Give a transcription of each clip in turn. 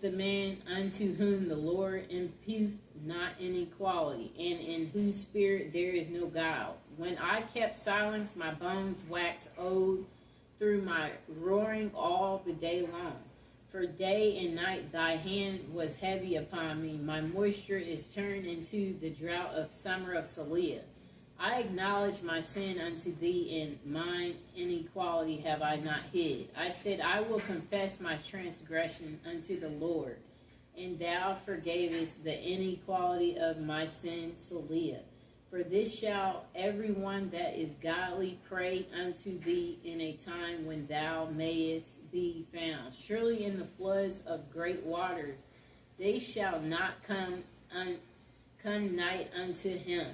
the man unto whom the Lord imputeth not inequality, and in whose spirit there is no guile. When I kept silence, my bones waxed old through my roaring all the day long. For day and night thy hand was heavy upon me. My moisture is turned into the drought of summer of Saliah. I acknowledge my sin unto thee, and mine inequality have I not hid. I said, I will confess my transgression unto the Lord, and thou forgavest the inequality of my sin, Saliah. For this shall every one that is godly pray unto thee in a time when thou mayest be found. Surely in the floods of great waters they shall not come nigh unto him.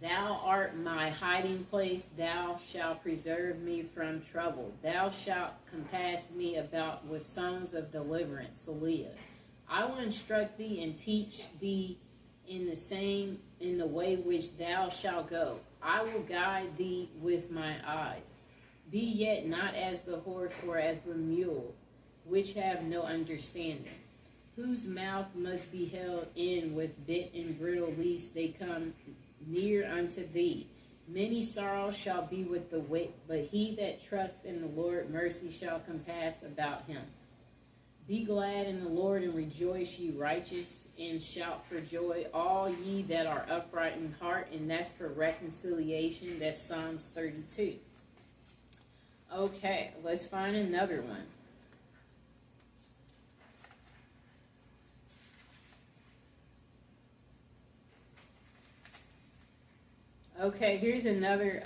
Thou art my hiding place, thou shalt preserve me from trouble. Thou shalt compass me about with songs of deliverance, Saliah. I will instruct thee and teach thee in the way which thou shalt go. I will guide thee with my eyes. Be yet not as the horse or as the mule, which have no understanding, whose mouth must be held in with bit and bridle, lest they come near unto thee. Many sorrows shall be with the wicked, but he that trusts in the Lord, mercy shall compass about him. Be glad in the Lord and rejoice, ye righteous, and shout for joy, all ye that are upright in heart. And that's for reconciliation. That's Psalms 32. Okay, let's find another one. Okay, here's another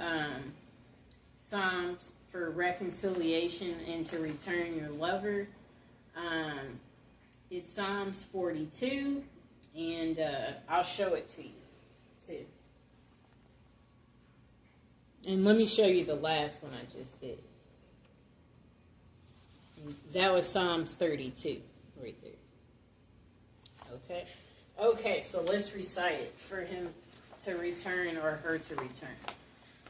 Psalms for reconciliation and to return your lover. It's Psalms 42, and I'll show it to you, too. And let me show you the last one I just did. That was Psalms 32, right there. Okay? Okay, so let's recite it for him to return or her to return.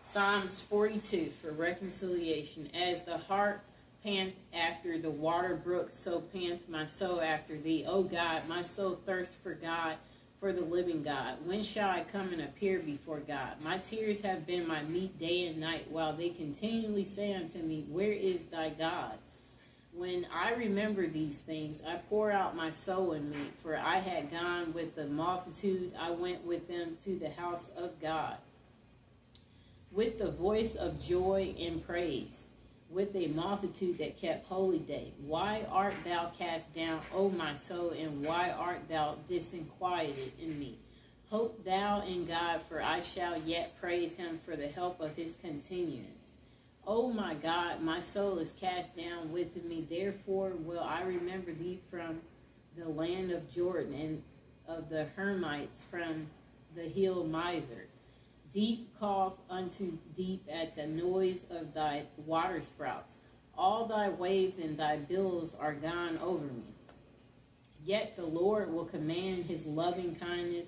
Psalms 42 for reconciliation. As the hart pant after the water brooks, so pant my soul after thee. O God, my soul thirsts for God, for the living God. When shall I come and appear before God? My tears have been my meat day and night, while they continually say unto me, where is thy God? When I remember these things, I pour out my soul in me, for I had gone with the multitude, I went with them to the house of God, with the voice of joy and praise, with a multitude that kept holy day. Why art thou cast down, O my soul, and why art thou disquieted in me? Hope thou in God, for I shall yet praise him for the help of his continuance. O my God, my soul is cast down within me, therefore will I remember thee from the land of Jordan, and of the Hermites from the hill Mizar. Deep calleth unto deep at the noise of thy waterspouts. All thy waves and thy billows are gone over me. Yet the Lord will command his loving kindness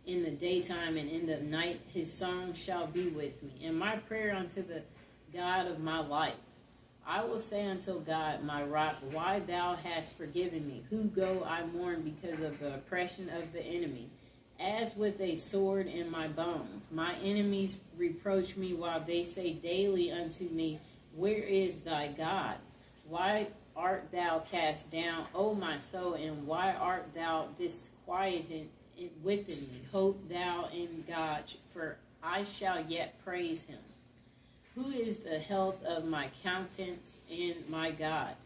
in the daytime, and in the night his song shall be with me. And my prayer unto the God of my life. I will say unto God, my rock, why thou hast forgiven me? Who go I mourn because of the oppression of the enemy? As with a sword in my bones. My enemies reproach me while they say daily unto me, where is thy God? Why art thou cast down, O my soul, and why art thou disquieted within me? Hope thou in God, for I shall yet praise him. Who is the health of my countenance and my God?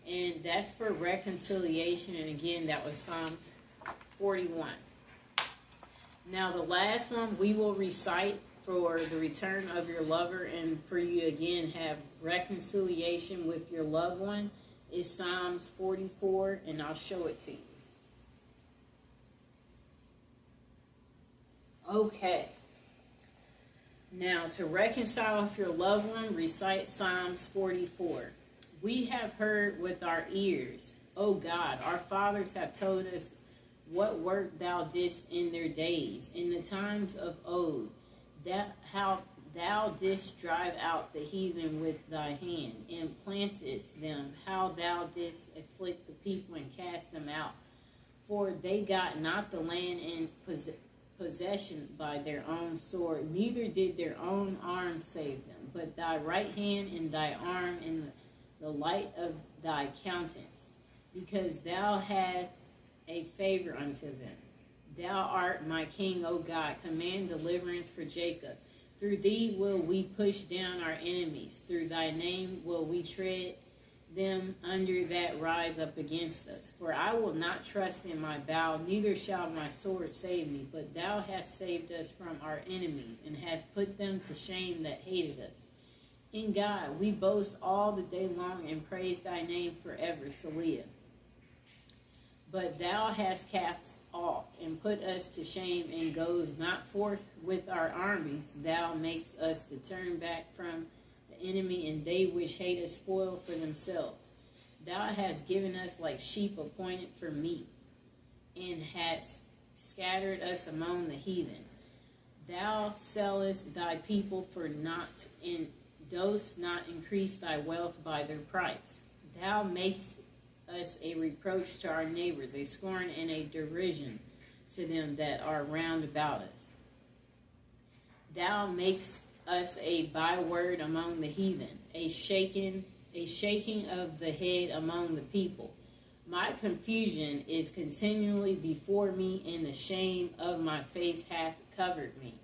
And that's for reconciliation. And again, that was Psalms 41. Now, the last one we will recite for the return of your lover, and for you again have reconciliation with your loved one, is Psalms 44, and I'll show it to you. Okay. Now, to reconcile with your loved one, recite Psalms 44. We have heard with our ears, O God, our fathers have told us what work thou didst in their days, in the times of old, that how thou didst drive out the heathen with thy hand, and plantest them, how thou didst afflict the people and cast them out. For they got not the land in possession by their own sword, neither did their own arm save them, but thy right hand and thy arm and the light of thy countenance, because thou hadst a favor unto them. Thou art my king, O God. Command deliverance for Jacob. Through thee will we push down our enemies. Through thy name will we tread them under that rise up against us. For I will not trust in my bow, neither shall my sword save me. But thou hast saved us from our enemies, and hast put them to shame that hated us. In God we boast all the day long, and praise thy name forever. Selah. But thou hast cast off, and put us to shame, and goes not forth with our armies. Thou makest us to turn back from the enemy, and they which hate us spoil for themselves. Thou hast given us like sheep appointed for meat, and hast scattered us among the heathen. Thou sellest thy people for naught, and dost not increase thy wealth by their price. Thou makest us a reproach to our neighbors, a scorn and a derision to them that are round about us. Thou makest us a byword among the heathen, a shaking of the head among the people. My confusion is continually before me, and the shame of my face hath covered me.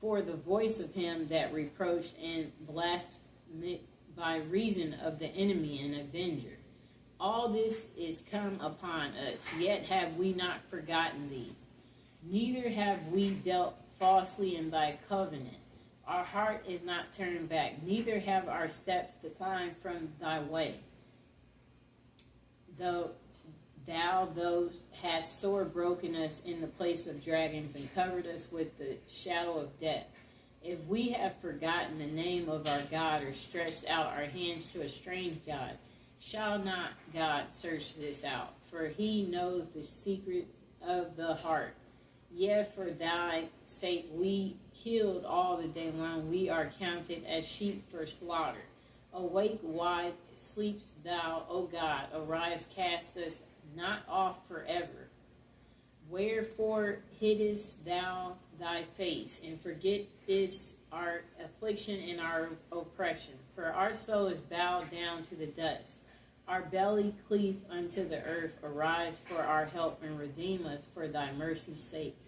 For the voice of him that reproached and blasphemed by reason of the enemy and avenger. All this is come upon us, yet have we not forgotten thee. Neither have we dealt falsely in thy covenant. Our heart is not turned back, neither have our steps declined from thy way. Though thou hast sore broken us in the place of dragons, and covered us with the shadow of death. If we have forgotten the name of our God, or stretched out our hands to a strange God, shall not God search this out? For he knows the secret of the heart. Yea, for thy sake we killed all the day long. We are counted as sheep for slaughter. Awake, why sleepst thou, O God? Arise, cast us not off forever. Wherefore hiddest thou thy face, and forgettest our affliction and our oppression? For our soul is bowed down to the dust. Our belly cleaveth unto the earth. Arise for our help, and redeem us for thy mercy's sakes.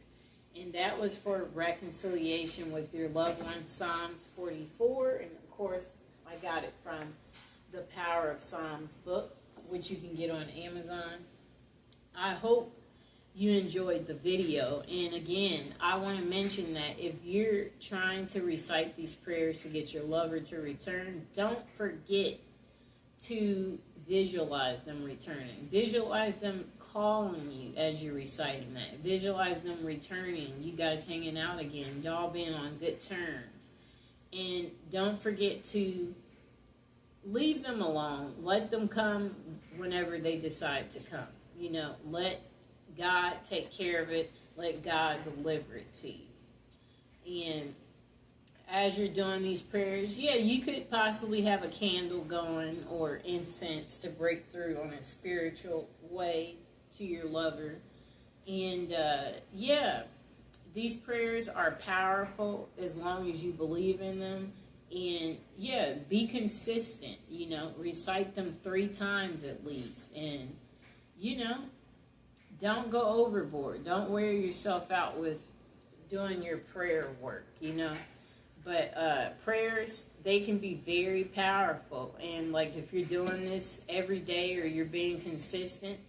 And that was for reconciliation with your loved one, Psalms 44. And of course, I got it from the Power of Psalms book, which you can get on Amazon. I hope you enjoyed the video. And again, I want to mention that if you're trying to recite these prayers to get your lover to return, don't forget to visualize them returning. Visualize them calling you as you're reciting that. Visualize them returning, you guys hanging out again, y'all being on good terms. And don't forget to leave them alone. Let them come whenever they decide to come. You know, let God take care of it. Let God deliver it to you. And as you're doing these prayers, yeah, you could possibly have a candle going or incense to break through on a spiritual way to your lover. And yeah, these prayers are powerful as long as you believe in them. And yeah, be consistent, you know, recite them 3 times at least. And, you know, don't go overboard. Don't wear yourself out with doing your prayer work, you know. But prayers, they can be very powerful. And like if you're doing this every day or you're being consistent,